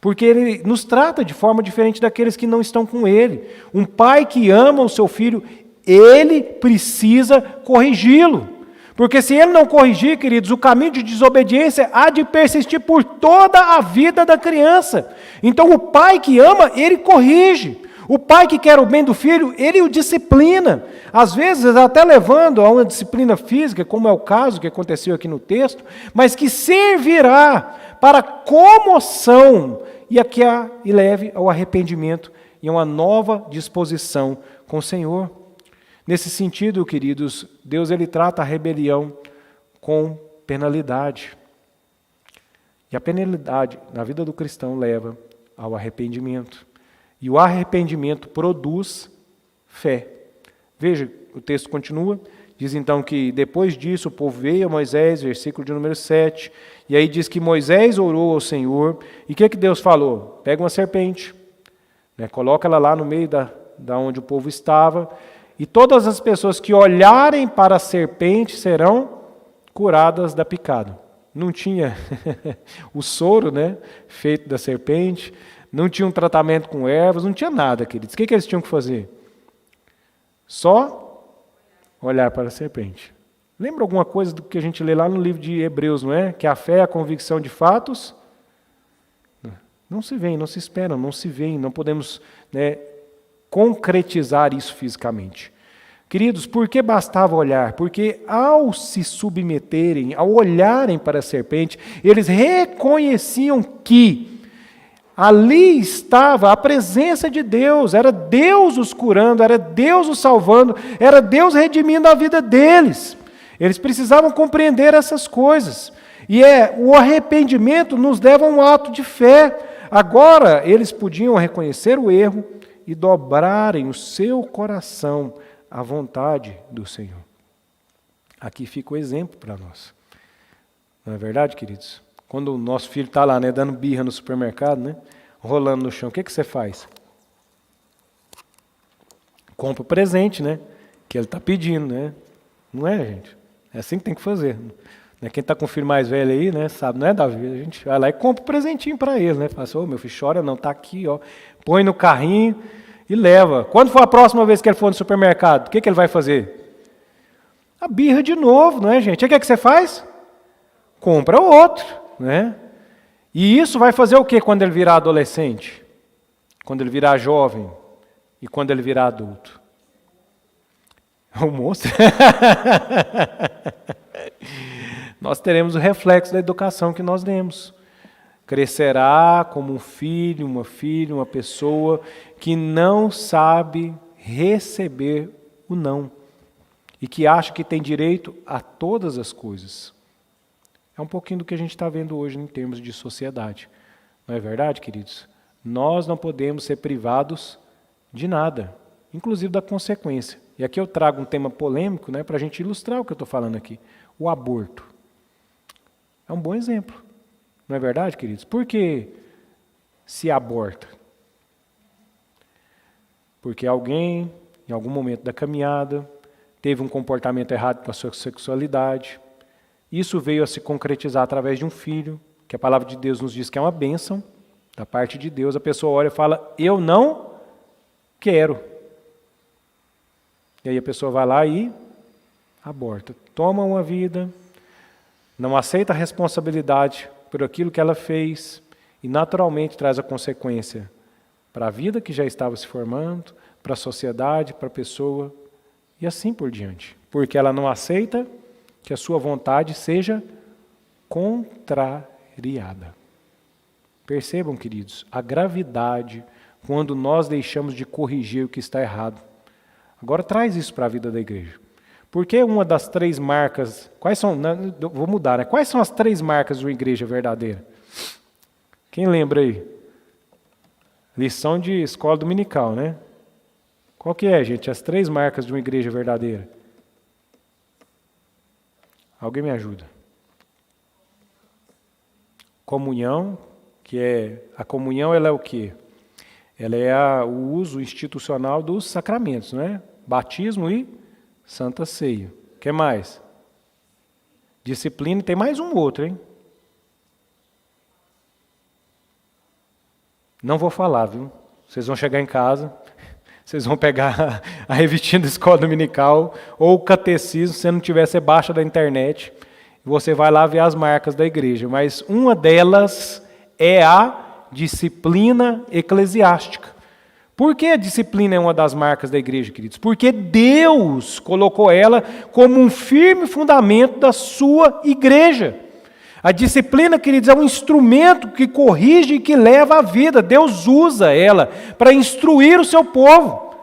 Porque Ele nos trata de forma diferente daqueles que não estão com Ele. Um pai que ama o seu filho, ele precisa corrigi-lo. Porque se ele não corrigir, queridos, o caminho de desobediência há de persistir por toda a vida da criança. Então o pai que ama, ele corrige. O pai que quer o bem do filho, ele o disciplina. Às vezes até levando a uma disciplina física, como é o caso que aconteceu aqui no texto, mas que servirá para comoção e leve ao arrependimento e a uma nova disposição com o Senhor. Nesse sentido, queridos, Deus ele trata a rebelião com penalidade. E a penalidade na vida do cristão leva ao arrependimento. E o arrependimento produz fé. Veja, o texto continua, diz então que depois disso o povo veio a Moisés, versículo de número 7, e aí diz que Moisés orou ao Senhor, e o que Deus falou? Pega uma serpente, coloca ela lá no meio da onde o povo estava, e todas as pessoas que olharem para a serpente serão curadas da picada. Não tinha o soro, feito da serpente, não tinha um tratamento com ervas, não tinha nada, queridos. O que eles tinham que fazer? Só olhar para a serpente. Lembra alguma coisa do que a gente lê lá no livro de Hebreus, não é? Que a fé é a convicção de fatos. Não se veem, não se esperam, não se veem, não podemos concretizar isso fisicamente. Queridos, por que bastava olhar? Porque ao se submeterem, ao olharem para a serpente, eles reconheciam que ali estava a presença de Deus, era Deus os curando, era Deus os salvando, era Deus redimindo a vida deles. Eles precisavam compreender essas coisas. E o arrependimento nos leva a um ato de fé. Agora, eles podiam reconhecer o erro e dobrarem o seu coração à vontade do Senhor. Aqui fica o exemplo para nós. Não é verdade, queridos? Quando o nosso filho está lá, dando birra no supermercado, rolando no chão, o que você faz? Compra o presente, que ele está pedindo, Não é, gente? É assim que tem que fazer. Né? Quem está com o filho mais velho aí, né, sabe, não é, Davi? A gente vai lá e compra um presentinho para ele, né? Fala assim, ô, meu filho, chora não, tá aqui, ó. Põe no carrinho e leva. Quando for a próxima vez que ele for no supermercado, o que ele vai fazer? A birra de novo, não é, gente? O que você faz? Compra outro, né? E isso vai fazer o que quando ele virar adolescente? Quando ele virar jovem? E quando ele virar adulto? O monstro. Nós teremos o reflexo da educação que nós demos. Crescerá como um filho, uma pessoa que não sabe receber o não. E que acha que tem direito a todas as coisas. É um pouquinho do que a gente está vendo hoje em termos de sociedade. Não é verdade, queridos? Nós não podemos ser privados de nada, inclusive da consequência. E aqui eu trago um tema polêmico, né, para a gente ilustrar o que eu estou falando aqui. O aborto. É um bom exemplo. Não é verdade, queridos? Por que se aborta? Porque alguém, em algum momento da caminhada, teve um comportamento errado com a sua sexualidade. Isso veio a se concretizar através de um filho, que a palavra de Deus nos diz que é uma bênção da parte de Deus. A pessoa olha e fala, eu não quero. E aí a pessoa vai lá e aborta. Toma uma vida, não aceita a responsabilidade por aquilo que ela fez e naturalmente traz a consequência para a vida que já estava se formando, para a sociedade, para a pessoa e assim por diante. Porque ela não aceita que a sua vontade seja contrariada. Percebam, queridos, a gravidade quando nós deixamos de corrigir o que está errado. Agora traz isso para a vida da igreja. Porque uma das 3 marcas, quais são, vou mudar, né? Quais são as 3 marcas de uma igreja verdadeira? Quem lembra aí? Lição de escola dominical, né? Qual que é, gente, as 3 marcas de uma igreja verdadeira? Alguém me ajuda? Comunhão, que é, a comunhão ela é o quê? Ela é o uso institucional dos sacramentos, não é? Batismo e Santa Ceia. O que mais? Disciplina, tem mais um outro, hein? Não vou falar, viu? Vocês vão chegar em casa, vocês vão pegar a revistinha da escola dominical ou o catecismo, se não tiver, você baixa da internet, e você vai lá ver as marcas da igreja. Mas uma delas é a disciplina eclesiástica. Por que a disciplina é uma das marcas da igreja, queridos? Porque Deus colocou ela como um firme fundamento da sua igreja. A disciplina, queridos, é um instrumento que corrige e que leva a vida. Deus usa ela para instruir o seu povo.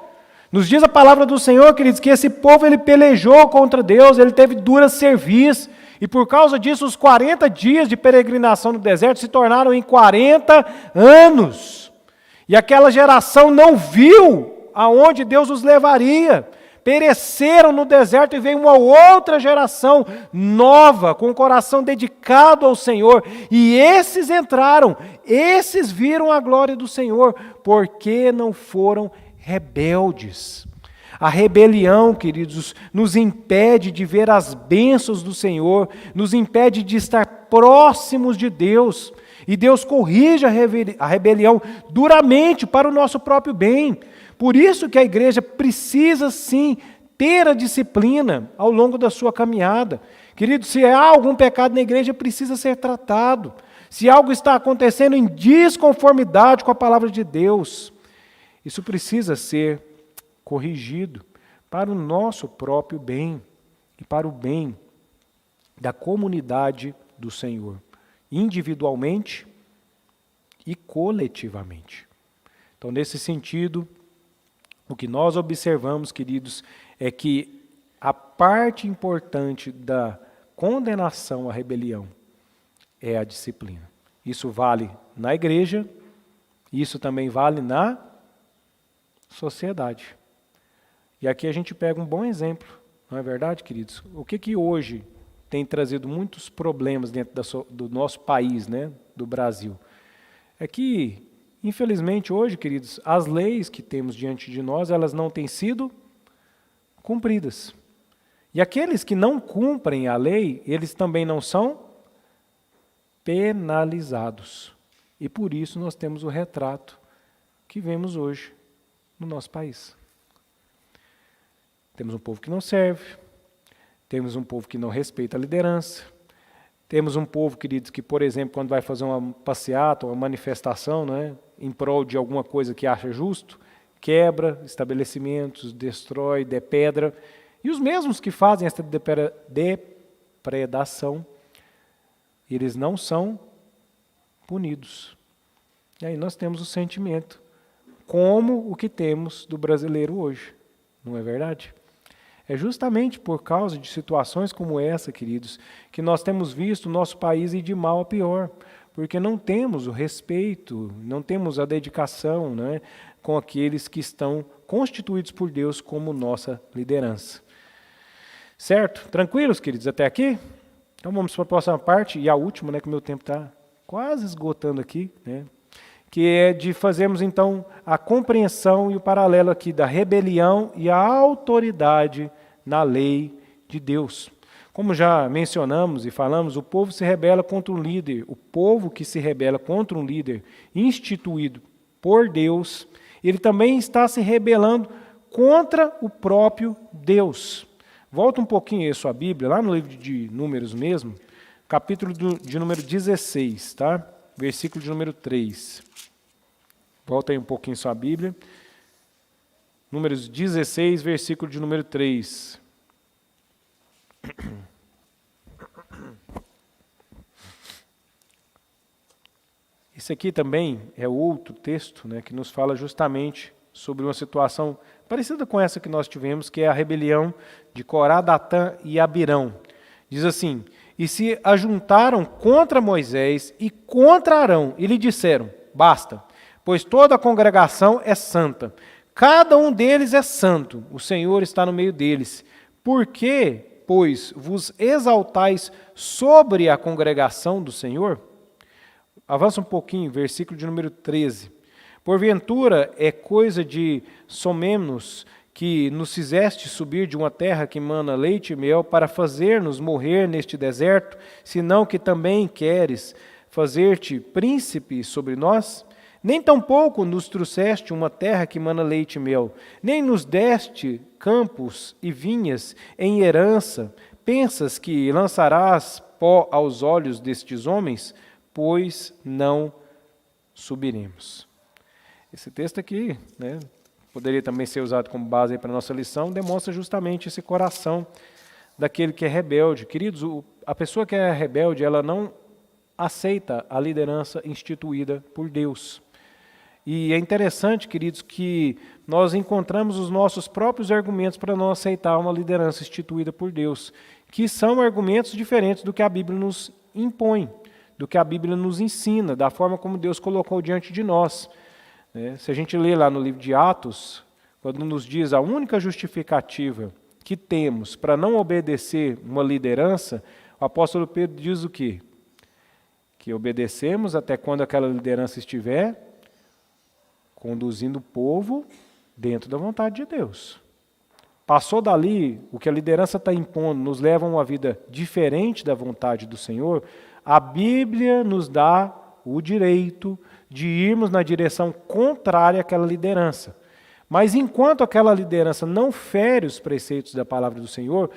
Nos diz a palavra do Senhor, queridos, que esse povo ele pelejou contra Deus, ele teve dura serviço. E por causa disso, os 40 dias de peregrinação no deserto se tornaram em 40 anos. E aquela geração não viu aonde Deus os levaria. Pereceram no deserto e veio uma outra geração nova, com o coração dedicado ao Senhor. E esses entraram, esses viram a glória do Senhor, porque não foram rebeldes. A rebelião, queridos, nos impede de ver as bênçãos do Senhor, nos impede de estar próximos de Deus. E Deus corrige a rebelião duramente para o nosso próprio bem. Por isso que a igreja precisa sim ter a disciplina ao longo da sua caminhada. Querido, se há algum pecado na igreja, precisa ser tratado. Se algo está acontecendo em desconformidade com a palavra de Deus, isso precisa ser corrigido para o nosso próprio bem e para o bem da comunidade do Senhor, individualmente e coletivamente. Então, nesse sentido, o que nós observamos, queridos, é que a parte importante da condenação à rebelião é a disciplina. Isso vale na igreja, isso também vale na sociedade. E aqui a gente pega um bom exemplo, não é verdade, queridos? O que hoje tem trazido muitos problemas dentro do nosso país, né, do Brasil? É que, infelizmente, hoje, queridos, as leis que temos diante de nós, elas não têm sido cumpridas. E aqueles que não cumprem a lei, eles também não são penalizados. E por isso nós temos o retrato que vemos hoje no nosso país. Temos um povo que não serve, temos um povo que não respeita a liderança, temos um povo, queridos, que, por exemplo, quando vai fazer uma passeata, uma manifestação, né, em prol de alguma coisa que acha justo, quebra estabelecimentos, destrói, depedra. E os mesmos que fazem essa depredação, eles não são punidos. E aí nós temos o sentimento, como o que temos do brasileiro hoje, não é verdade? É justamente por causa de situações como essa, queridos, que nós temos visto o nosso país ir de mal a pior, porque não temos o respeito, não temos a dedicação, né, com aqueles que estão constituídos por Deus como nossa liderança. Certo? Tranquilos, queridos, até aqui? Então vamos para a próxima parte, e a última, né, que o meu tempo está quase esgotando aqui, né, que é de fazermos então a compreensão e o paralelo aqui da rebelião e a autoridade na lei de Deus. Como já mencionamos e falamos, o povo se rebela contra um líder, o povo que se rebela contra um líder instituído por Deus, ele também está se rebelando contra o próprio Deus. Volta um pouquinho aí a sua Bíblia, lá no livro de Números mesmo, capítulo de número 16, tá? Versículo de número 3. Volta aí um pouquinho sua Bíblia. Números 16, versículo de número 3. Esse aqui também é outro texto, né, que nos fala justamente sobre uma situação parecida com essa que nós tivemos, que é a rebelião de Corá, Datã e Abirão. Diz assim: e se ajuntaram contra Moisés e contra Arão, e lhe disseram: basta, pois toda a congregação é santa. Cada um deles é santo, o Senhor está no meio deles. Por que, pois, vos exaltais sobre a congregação do Senhor? Avança um pouquinho, versículo de número 13. Porventura é coisa de somenos que nos fizeste subir de uma terra que mana leite e mel para fazer-nos morrer neste deserto, senão que também queres fazer-te príncipe sobre nós? Nem tampouco nos trouxeste uma terra que mana leite e mel, nem nos deste campos e vinhas em herança. Pensas que lançarás pó aos olhos destes homens? Pois não subiremos. Esse texto aqui, né, poderia também ser usado como base para a nossa lição, demonstra justamente esse coração daquele que é rebelde. Queridos, a pessoa que é rebelde, ela não aceita a liderança instituída por Deus. E é interessante, queridos, que nós encontramos os nossos próprios argumentos para não aceitar uma liderança instituída por Deus, que são argumentos diferentes do que a Bíblia nos impõe, do que a Bíblia nos ensina, da forma como Deus colocou diante de nós. Se a gente lê lá no livro de Atos, quando nos diz a única justificativa que temos para não obedecer uma liderança, o apóstolo Pedro diz o quê? Que obedecemos até quando aquela liderança estiver conduzindo o povo dentro da vontade de Deus. Passou dali, o que a liderança está impondo nos leva a uma vida diferente da vontade do Senhor, a Bíblia nos dá o direito de irmos na direção contrária àquela liderança. Mas enquanto aquela liderança não fere os preceitos da palavra do Senhor,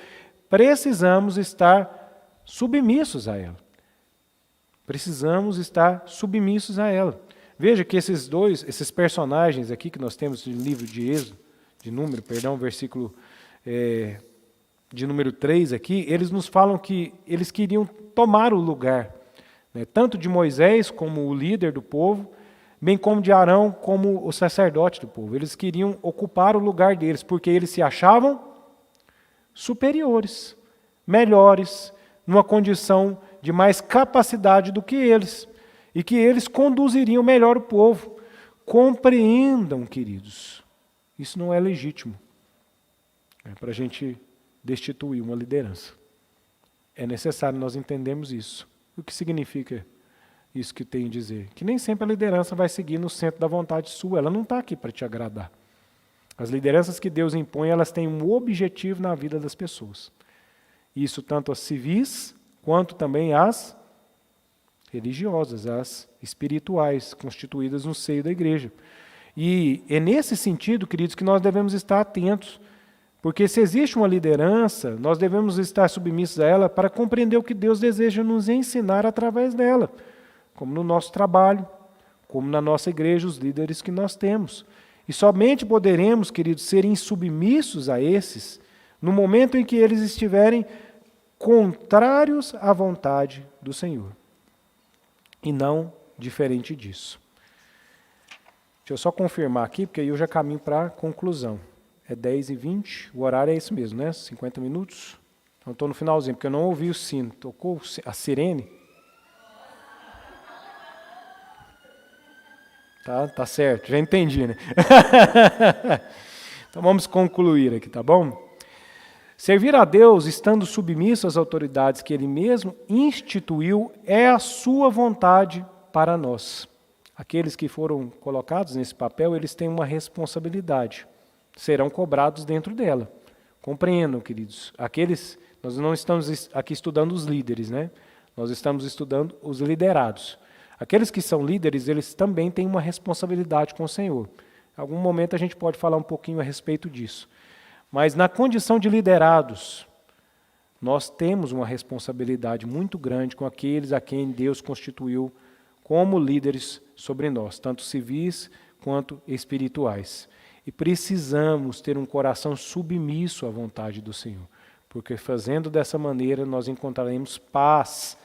precisamos estar submissos a ela. Precisamos estar submissos a ela. Veja que esses personagens aqui que nós temos no livro de Êxodo, versículo de número 3 aqui, eles nos falam que eles queriam tomar o lugar, né, tanto de Moisés como o líder do povo, bem como de Arão como o sacerdote do povo. Eles queriam ocupar o lugar deles, porque eles se achavam superiores, melhores, numa condição de mais capacidade do que eles, e que eles conduziriam melhor o povo. Compreendam, queridos, isso não é legítimo. É para a gente destituir uma liderança. É necessário nós entendermos isso. O que significa isso que tem a dizer? Que nem sempre a liderança vai seguir no centro da vontade sua, ela não está aqui para te agradar. As lideranças que Deus impõe, elas têm um objetivo na vida das pessoas. Isso tanto as civis, quanto também as religiosas, as espirituais, constituídas no seio da igreja. E é nesse sentido, queridos, que nós devemos estar atentos, porque se existe uma liderança, nós devemos estar submissos a ela para compreender o que Deus deseja nos ensinar através dela, como no nosso trabalho, como na nossa igreja, os líderes que nós temos. E somente poderemos, queridos, serem submissos a esses no momento em que eles estiverem contrários à vontade do Senhor, e não diferente disso. Deixa eu só confirmar aqui, porque aí eu já caminho para a conclusão. É 10h20, o horário é esse mesmo, né? 50 minutos. Então estou no finalzinho, porque eu não ouvi o sino. Tocou a sirene? Tá certo, já entendi, né? Então vamos concluir aqui, tá bom? Servir a Deus, estando submisso às autoridades que Ele mesmo instituiu, é a sua vontade para nós. Aqueles que foram colocados nesse papel, eles têm uma responsabilidade. Serão cobrados dentro dela. Compreendam, queridos. Nós não estamos aqui estudando os líderes, né? Nós estamos estudando os liderados. Aqueles que são líderes, eles também têm uma responsabilidade com o Senhor. Em algum momento a gente pode falar um pouquinho a respeito disso. Mas na condição de liderados, nós temos uma responsabilidade muito grande com aqueles a quem Deus constituiu como líderes sobre nós, tanto civis quanto espirituais. E precisamos ter um coração submisso à vontade do Senhor, porque fazendo dessa maneira nós encontraremos paz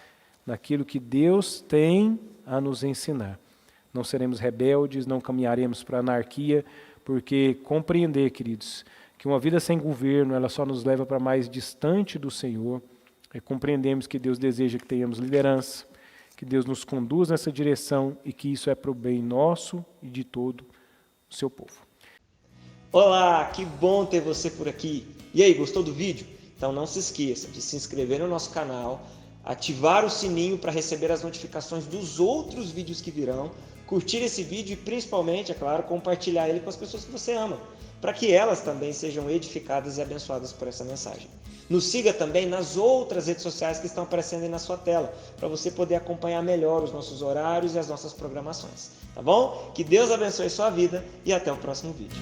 naquilo que Deus tem a nos ensinar. Não seremos rebeldes, não caminharemos para a anarquia, porque compreender, queridos, que uma vida sem governo, ela só nos leva para mais distante do Senhor. E compreendemos que Deus deseja que tenhamos liderança, que Deus nos conduz nessa direção e que isso é para o bem nosso e de todo o seu povo. Olá, que bom ter você por aqui. E aí, gostou do vídeo? Então não se esqueça de se inscrever no nosso canal, ativar o sininho para receber as notificações dos outros vídeos que virão, curtir esse vídeo e principalmente, é claro, compartilhar ele com as pessoas que você ama, para que elas também sejam edificadas e abençoadas por essa mensagem. Nos siga também nas outras redes sociais que estão aparecendo aí na sua tela, para você poder acompanhar melhor os nossos horários e as nossas programações. Tá bom? Que Deus abençoe sua vida e até o próximo vídeo.